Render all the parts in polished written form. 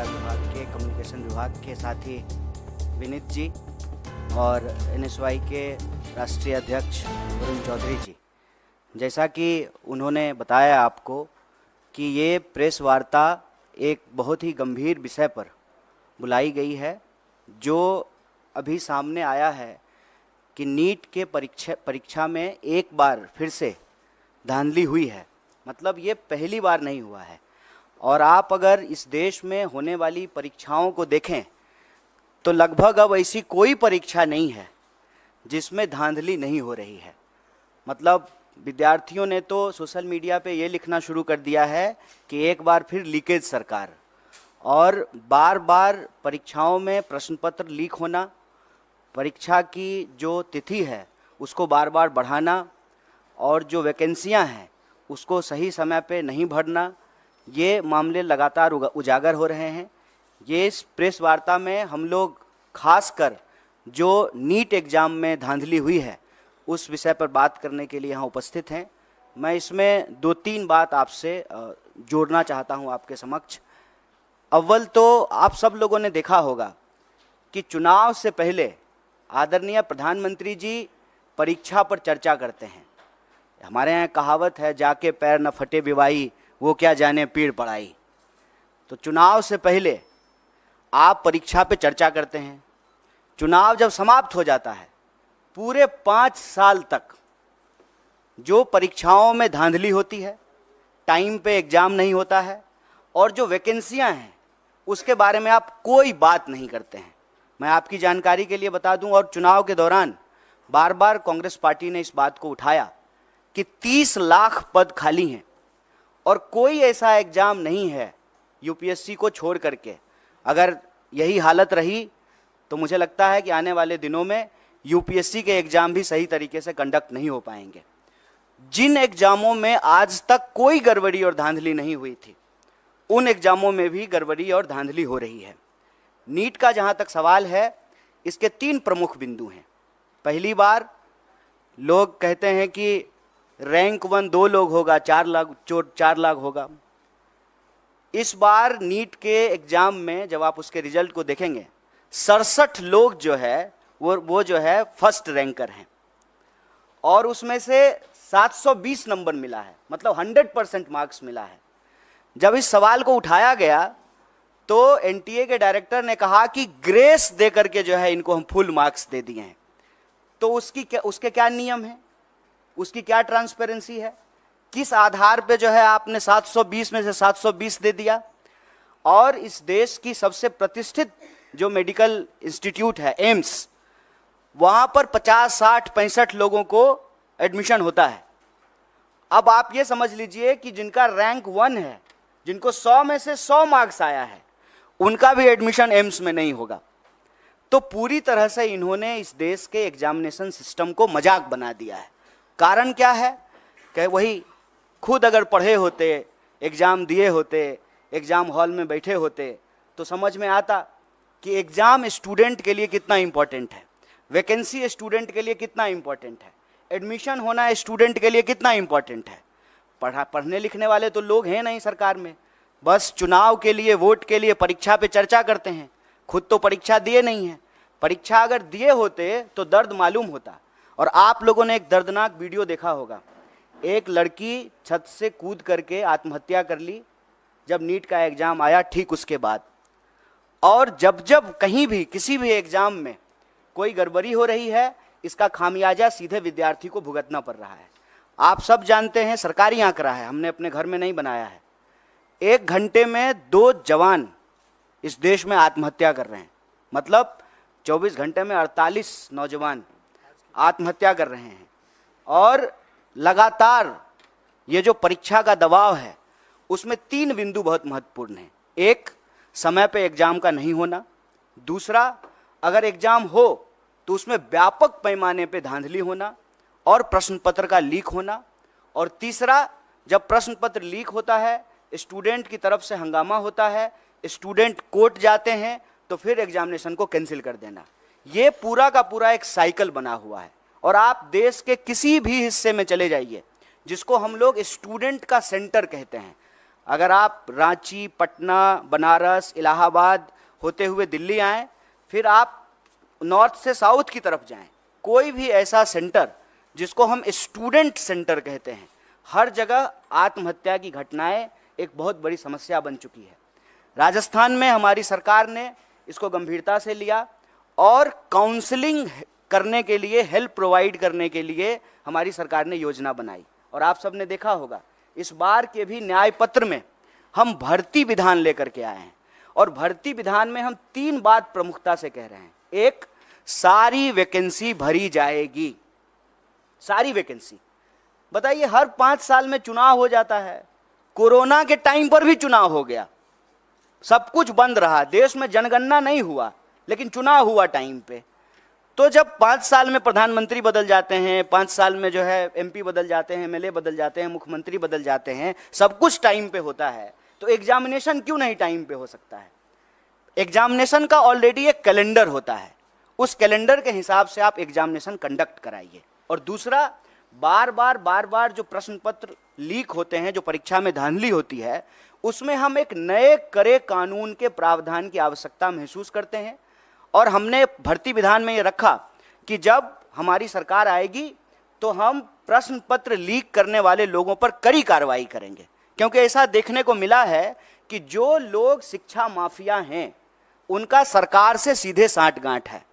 Media विभाग के, communication विभाग के साथी विनीत जी और NSY के राष्ट्रीय अध्यक्ष वरुण चौधरी जी, जैसा कि उन्होंने बताया आपको कि ये प्रेस वार्ता एक बहुत ही गंभीर विषय पर बुलाई गई है, जो अभी सामने आया है कि नीट के परीक्षा में एक बार फिर से धांधली हुई है। मतलब ये पहली बार नहीं हुआ है। और आप अगर इस देश में होने वाली परीक्षाओं को देखें तो लगभग अब ऐसी कोई परीक्षा नहीं है जिसमें धांधली नहीं हो रही है। मतलब विद्यार्थियों ने तो सोशल मीडिया पे ये लिखना शुरू कर दिया है कि एक बार फिर लीकेज सरकार, और बार बार परीक्षाओं में प्रश्न पत्र लीक होना, परीक्षा की जो तिथि है उसको बार बार बढ़ाना और जो वैकेंसियां हैं उसको सही समय पे नहीं भरना, ये मामले लगातार उजागर हो रहे हैं। ये इस प्रेस वार्ता में हम लोग खासकर जो नीट एग्ज़ाम में धांधली हुई है उस विषय पर बात करने के लिए यहाँ उपस्थित हैं। मैं इसमें 2-3 बात आपसे जोड़ना चाहता हूँ आपके समक्ष। अव्वल तो आप सब लोगों ने देखा होगा कि चुनाव से पहले आदरणीय प्रधानमंत्री जी परीक्षा पर चर्चा करते हैं। हमारे यहाँ कहावत है, जाके पैर न फटे विवाई, वो क्या जाने पीड़ पड़ाई। तो चुनाव से पहले आप परीक्षा पे चर्चा करते हैं। चुनाव जब समाप्त हो जाता है, पूरे 5 साल तक जो परीक्षाओं में धांधली होती है, टाइम पे एग्जाम नहीं होता है और जो वैकेंसियां हैं उसके बारे में आप कोई बात नहीं करते हैं। मैं आपकी जानकारी के लिए बता दूं, और चुनाव के दौरान बार बार कांग्रेस पार्टी ने इस बात को उठाया कि 30 लाख पद खाली हैं और कोई ऐसा एग्जाम नहीं है यूपीएससी को छोड़ करके। अगर यही हालत रही तो मुझे लगता है कि आने वाले दिनों में यूपीएससी के एग्जाम भी सही तरीके से कंडक्ट नहीं हो पाएंगे। जिन एग्जामों में आज तक कोई गड़बड़ी और धांधली नहीं हुई थी, उन एग्जामों में भी गड़बड़ी और धांधली हो रही है। नीट का जहां तक सवाल है, इसके 3 प्रमुख बिंदु हैं। पहली बार लोग कहते हैं कि रैंक 1 2 लोग होगा, 4 लाख होगा। इस बार नीट के एग्जाम में जब आप उसके रिजल्ट को देखेंगे, 67 लोग जो है वो जो है फर्स्ट रैंकर हैं और उसमें से 720 नंबर मिला है, मतलब 100% मार्क्स मिला है। जब इस सवाल को उठाया गया तो एनटीए के डायरेक्टर ने कहा कि ग्रेस दे करके जो है इनको हम फुल मार्क्स दे दिए हैं। तो उसके क्या नियम है, उसकी क्या ट्रांसपेरेंसी है, किस आधार पे जो है आपने 720 में से 720 दे दिया। और इस देश की सबसे प्रतिष्ठित जो मेडिकल इंस्टीट्यूट है एम्स, वहां पर 50, 60, 65 लोगों को एडमिशन होता है। अब आप ये समझ लीजिए कि जिनका रैंक 1 है, जिनको 100 में से 100 मार्क्स आया है, उनका भी एडमिशन एम्स में नहीं होगा। तो पूरी तरह से इन्होंने इस देश के एग्जामिनेशन सिस्टम को मजाक बना दिया है। कारण क्या है कि वही खुद अगर पढ़े होते, एग्जाम दिए होते, एग्जाम हॉल में बैठे होते तो समझ में आता कि एग्जाम स्टूडेंट के लिए कितना इंपॉर्टेंट है, वैकेंसी स्टूडेंट के लिए कितना इंपॉर्टेंट है, एडमिशन होना स्टूडेंट के लिए कितना इंपॉर्टेंट है। पढ़ने लिखने वाले तो लोग हैं नहीं सरकार में, बस चुनाव के लिए, वोट के लिए परीक्षा पे चर्चा करते हैं। खुद तो परीक्षा दिए नहीं है। परीक्षा अगर दिए होते तो दर्द मालूम होता। और आप लोगों ने एक दर्दनाक वीडियो देखा होगा, एक लड़की छत से कूद करके आत्महत्या कर ली जब नीट का एग्जाम आया ठीक उसके बाद। और जब जब कहीं भी किसी भी एग्जाम में कोई गड़बड़ी हो रही है, इसका खामियाजा सीधे विद्यार्थी को भुगतना पड़ रहा है। आप सब जानते हैं, सरकारी आंकड़ा है, हमने अपने घर में नहीं बनाया है, 1 घंटे में 2 जवान इस देश में आत्महत्या कर रहे हैं। मतलब 24 घंटे में 48 नौजवान आत्महत्या कर रहे हैं। और लगातार ये जो परीक्षा का दबाव है उसमें 3 बिंदु बहुत महत्वपूर्ण हैं। एक, समय पे एग्जाम का नहीं होना। दूसरा, अगर एग्जाम हो तो उसमें व्यापक पैमाने पे धांधली होना और प्रश्न पत्र का लीक होना। और तीसरा, जब प्रश्न पत्र लीक होता है, स्टूडेंट की तरफ से हंगामा होता है, स्टूडेंट कोर्ट जाते हैं, तो फिर एग्जामिनेशन को कैंसिल कर देना। ये पूरा का पूरा एक साइकिल बना हुआ है। और आप देश के किसी भी हिस्से में चले जाइए, जिसको हम लोग स्टूडेंट का सेंटर कहते हैं, अगर आप रांची, पटना, बनारस, इलाहाबाद होते हुए दिल्ली आएँ, फिर आप नॉर्थ से साउथ की तरफ जाएं, कोई भी ऐसा सेंटर जिसको हम स्टूडेंट सेंटर कहते हैं, हर जगह आत्महत्या की घटनाएं एक बहुत बड़ी समस्या बन चुकी है। राजस्थान में हमारी सरकार ने इसको गंभीरता से लिया और काउंसलिंग करने के लिए, हेल्प प्रोवाइड करने के लिए हमारी सरकार ने योजना बनाई। और आप सबने देखा होगा, इस बार के भी न्याय पत्र में हम भर्ती विधान लेकर के आए हैं, और भर्ती विधान में हम 3 बात प्रमुखता से कह रहे हैं। एक, सारी वैकेंसी भरी जाएगी, सारी वैकेंसी। बताइए, हर 5 साल में चुनाव हो जाता है, कोरोना के टाइम पर भी चुनाव हो गया, सब कुछ बंद रहा, देश में जनगणना नहीं हुआ, लेकिन चुनाव हुआ टाइम पे। तो जब 5 साल में प्रधानमंत्री बदल जाते हैं, 5 साल में जो है एमपी बदल जाते हैं, एमएलए बदल जाते हैं, मुख्यमंत्री बदल जाते हैं, सब कुछ टाइम पे होता है, तो एग्जामिनेशन क्यों नहीं टाइम पे हो सकता है? एग्जामिनेशन का ऑलरेडी एक कैलेंडर होता है, उस कैलेंडर के हिसाब से आप एग्जामिनेशन कंडक्ट कराइए। और दूसरा, बार बार जो प्रश्न पत्र लीक होते हैं, जो परीक्षा में धांधली होती है, उसमें हम एक नए करे कानून के प्रावधान की आवश्यकता महसूस करते हैं। और हमने भर्ती विधान में ये रखा कि जब हमारी सरकार आएगी तो हम प्रश्न पत्र लीक करने वाले लोगों पर कड़ी कार्रवाई करेंगे, क्योंकि ऐसा देखने को मिला है कि जो लोग शिक्षा माफिया हैं उनका सरकार से सीधे साठगांठ है।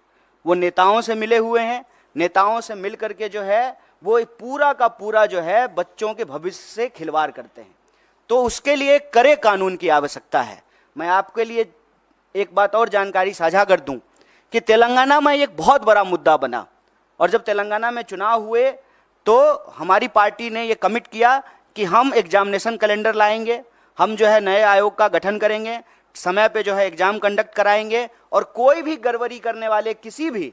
वो नेताओं से मिले हुए हैं, नेताओं से मिल करके जो है वो पूरा का पूरा जो है बच्चों के भविष्य से खिलवाड़ करते हैं। तो उसके लिए कड़े कानून की आवश्यकता है। मैं आपके लिए एक बात और जानकारी साझा कर दूं कि तेलंगाना में एक बहुत बड़ा मुद्दा बना, और जब तेलंगाना में चुनाव हुए तो हमारी पार्टी ने ये कमिट किया कि हम एग्जामिनेशन कैलेंडर लाएंगे, हम जो है नए आयोग का गठन करेंगे, समय पे जो है एग्जाम कंडक्ट कराएंगे, और कोई भी गड़बड़ी करने वाले किसी भी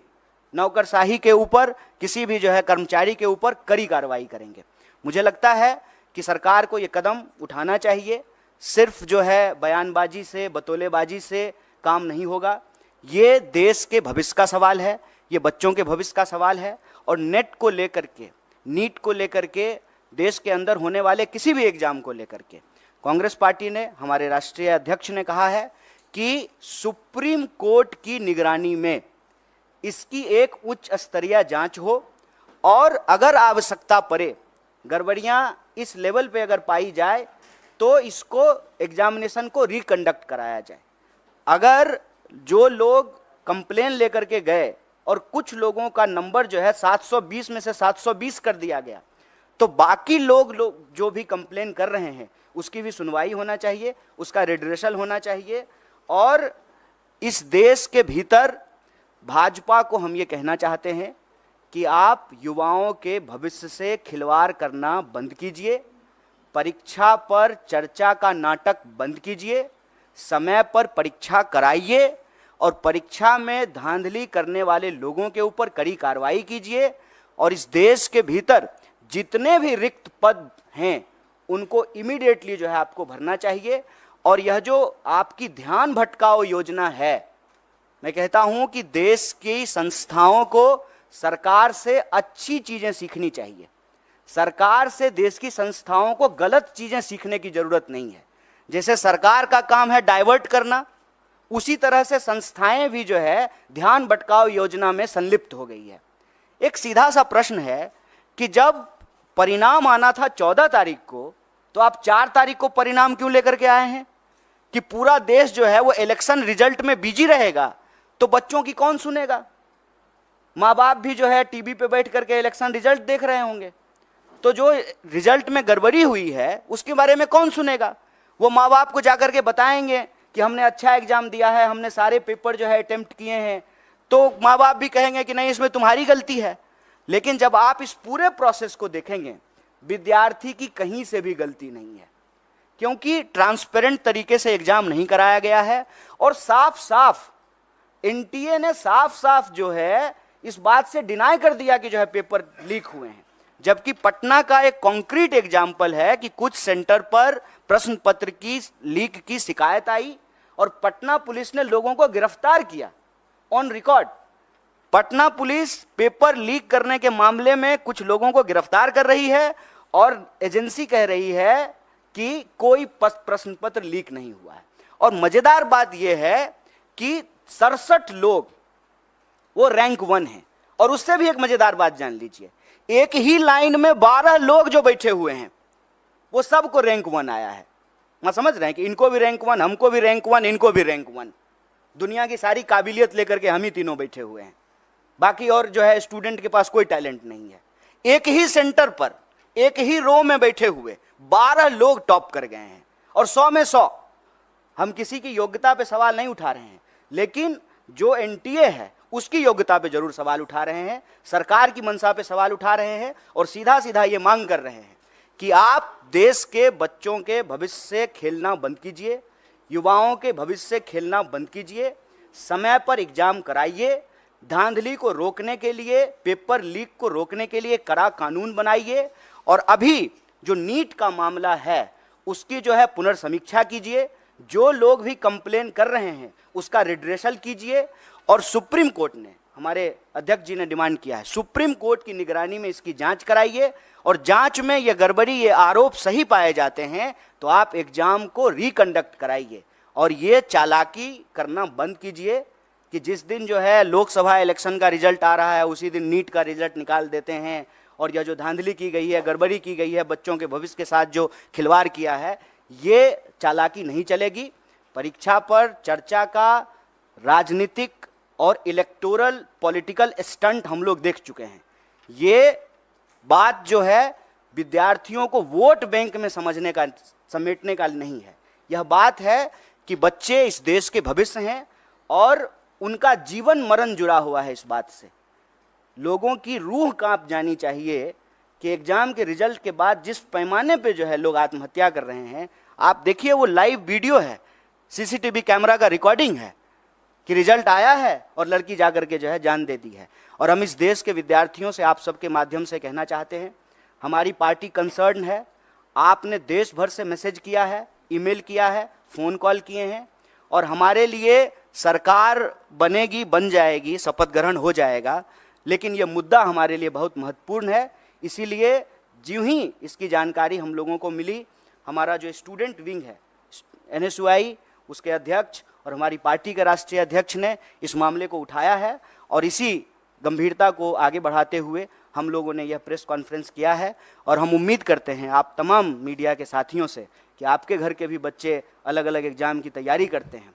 नौकरशाही के ऊपर, किसी भी जो है कर्मचारी के ऊपर कड़ी कार्रवाई करेंगे। मुझे लगता है कि सरकार को ये कदम उठाना चाहिए। सिर्फ जो है बयानबाजी से, बतौलेबाजी से काम नहीं होगा। ये देश के भविष्य का सवाल है, ये बच्चों के भविष्य का सवाल है। और नेट को लेकर के, नीट को लेकर के, देश के अंदर होने वाले किसी भी एग्जाम को लेकर के कांग्रेस पार्टी ने, हमारे राष्ट्रीय अध्यक्ष ने कहा है कि सुप्रीम कोर्ट की निगरानी में इसकी एक उच्च स्तरीय जांच हो, और अगर आवश्यकता पड़े, गड़बड़ियां इस लेवल पे अगर पाई जाए तो इसको एग्जामिनेशन को रिकंडक्ट कराया जाए। अगर जो लोग कंप्लेन लेकर के गए और कुछ लोगों का नंबर जो है 720 में से 720 कर दिया गया, तो बाकी लोग जो भी कंप्लेन कर रहे हैं उसकी भी सुनवाई होना चाहिए, उसका रिड्रेसल होना चाहिए। और इस देश के भीतर भाजपा को हम ये कहना चाहते हैं कि आप युवाओं के भविष्य से खिलवाड़ करना बंद कीजिए, परीक्षा पर चर्चा का नाटक बंद कीजिए, समय पर परीक्षा कराइए, और परीक्षा में धांधली करने वाले लोगों के ऊपर कड़ी कार्रवाई कीजिए। और इस देश के भीतर जितने भी रिक्त पद हैं उनको इमीडिएटली जो है आपको भरना चाहिए। और यह जो आपकी ध्यान भटकाओ योजना है, मैं कहता हूं कि देश की संस्थाओं को सरकार से अच्छी चीजें सीखनी चाहिए। सरकार से देश की संस्थाओं को गलत चीजें सीखने की जरूरत नहीं है। जैसे सरकार का काम है डाइवर्ट करना, उसी तरह से संस्थाएं भी जो है ध्यान भटकाओ योजना में संलिप्त हो गई है। एक सीधा सा प्रश्न है कि जब परिणाम आना था 14 तारीख को, तो आप 4 तारीख को परिणाम क्यों लेकर के आए हैं? कि पूरा देश जो है वो इलेक्शन रिजल्ट में बिजी रहेगा, तो बच्चों की कौन सुनेगा? माँ बाप भी जो है टीवी पे बैठ करके इलेक्शन रिजल्ट देख रहे होंगे, तो जो रिजल्ट में गड़बड़ी हुई है उसके बारे में कौन सुनेगा? वो माँ बाप को जाकर के बताएंगे कि हमने अच्छा एग्जाम दिया है, हमने सारे पेपर जो है अटेम्प्ट किए हैं, तो माँ बाप भी कहेंगे कि नहीं, इसमें तुम्हारी गलती है। लेकिन जब आप इस पूरे प्रोसेस को देखेंगे, विद्यार्थी की कहीं से भी गलती नहीं है, क्योंकि ट्रांसपेरेंट तरीके से एग्जाम नहीं कराया गया है। और साफ साफ एनटीए ने साफ साफ जो है इस बात से डिनाई कर दिया कि जो है पेपर लीक हुए हैं। जबकि पटना का एक कॉन्क्रीट एग्जाम्पल है कि कुछ सेंटर पर प्रश्न पत्र की लीक की शिकायत आई और पटना पुलिस ने लोगों को गिरफ्तार किया on record. Patna police paper leak करने के मामले में कुछ लोगों को गिरफ्तार कर रही है और एजेंसी कह रही है कि कोई प्रश्न पत्र लीक नहीं हुआ है। और मजेदार बात यह है कि 67 लोग वो रैंक 1 हैं। और उससे भी एक मजेदार बात जान लीजिए, एक ही लाइन में 12 लोग जो बैठे हुए हैं वो सबको रैंक 1 आया है। मैं समझ रहे हैं कि इनको भी रैंक 1, हमको भी रैंक 1, इनको भी रैंक 1। दुनिया की सारी काबिलियत लेकर के हम ही तीनों बैठे हुए हैं, बाकी और जो है स्टूडेंट के पास कोई टैलेंट नहीं है। एक ही सेंटर पर, एक ही रो में बैठे हुए 12 लोग टॉप कर गए हैं। और 100 में 100। हम किसी की योग्यता पे सवाल नहीं उठा रहे हैं, लेकिन जो एनटीए है उसकी योग्यता पे जरूर सवाल उठा रहे हैं, सरकार की मंशा पे सवाल उठा रहे हैं और सीधा सीधा ये मांग कर रहे हैं कि आप देश के बच्चों के भविष्य से खेलना बंद कीजिए, युवाओं के भविष्य से खेलना बंद कीजिए, समय पर एग्जाम कराइए, धांधली को रोकने के लिए, पेपर लीक को रोकने के लिए कड़ा कानून बनाइए, और अभी जो नीट का मामला है उसकी जो है पुनर्समीक्षा कीजिए, जो लोग भी कंप्लेन कर रहे हैं उसका रिड्रेसल कीजिए। और सुप्रीम कोर्ट ने, हमारे अध्यक्ष जी ने डिमांड किया है, सुप्रीम कोर्ट की निगरानी में इसकी जांच कराइए, और जांच में ये गड़बड़ी, ये आरोप सही पाए जाते हैं तो आप एग्जाम को रिकंडक्ट कराइए। और ये चालाकी करना बंद कीजिए कि जिस दिन जो है लोकसभा इलेक्शन का रिजल्ट आ रहा है उसी दिन नीट का रिजल्ट निकाल देते हैं। और यह जो धांधली की गई है, गड़बड़ी की गई है, बच्चों के भविष्य के साथ जो खिलवाड़ किया है, ये चालाकी नहीं चलेगी। परीक्षा पर चर्चा का राजनीतिक और इलेक्टोरल पॉलिटिकल स्टंट हम लोग देख चुके हैं। ये बात जो है विद्यार्थियों को वोट बैंक में समझने का, समेटने का नहीं है। यह बात है कि बच्चे इस देश के भविष्य हैं और उनका जीवन मरण जुड़ा हुआ है इस बात से। लोगों की रूह कांप जानी चाहिए कि एग्जाम के रिजल्ट के बाद जिस पैमाने पे जो है लोग आत्महत्या कर रहे हैं। आप देखिए, वो लाइव वीडियो है, सीसीटीवी कैमरा का रिकॉर्डिंग है कि रिजल्ट आया है और लड़की जाकर के जो है जान दे दी है। और हम इस देश के विद्यार्थियों से आप सबके माध्यम से कहना चाहते हैं, हमारी पार्टी कंसर्न है। आपने देश भर से मैसेज किया है, ईमेल किया है, फ़ोन कॉल किए हैं, और हमारे लिए सरकार बनेगी, बन जाएगी, शपथ ग्रहण हो जाएगा, लेकिन यह मुद्दा हमारे लिए बहुत महत्वपूर्ण है। इसीलिए ज्यों ही इसकी जानकारी हम लोगों को मिली, हमारा जो स्टूडेंट विंग है एनएसयूआई, उसके अध्यक्ष और हमारी पार्टी के राष्ट्रीय अध्यक्ष ने इस मामले को उठाया है। और इसी गंभीरता को आगे बढ़ाते हुए हम लोगों ने यह प्रेस कॉन्फ्रेंस किया है। और हम उम्मीद करते हैं आप तमाम मीडिया के साथियों से कि आपके घर के भी बच्चे अलग अलग एग्ज़ाम की तैयारी करते हैं,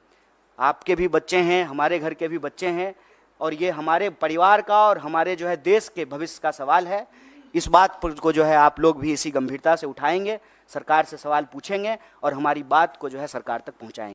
आपके भी बच्चे हैं, हमारे घर के भी बच्चे हैं, और ये हमारे परिवार का और हमारे जो है देश के भविष्य का सवाल है। इस बात पर को जो है आप लोग भी इसी गंभीरता से उठाएंगे, सरकार से सवाल पूछेंगे और हमारी बात को जो है सरकार तक पहुंचाएंगे।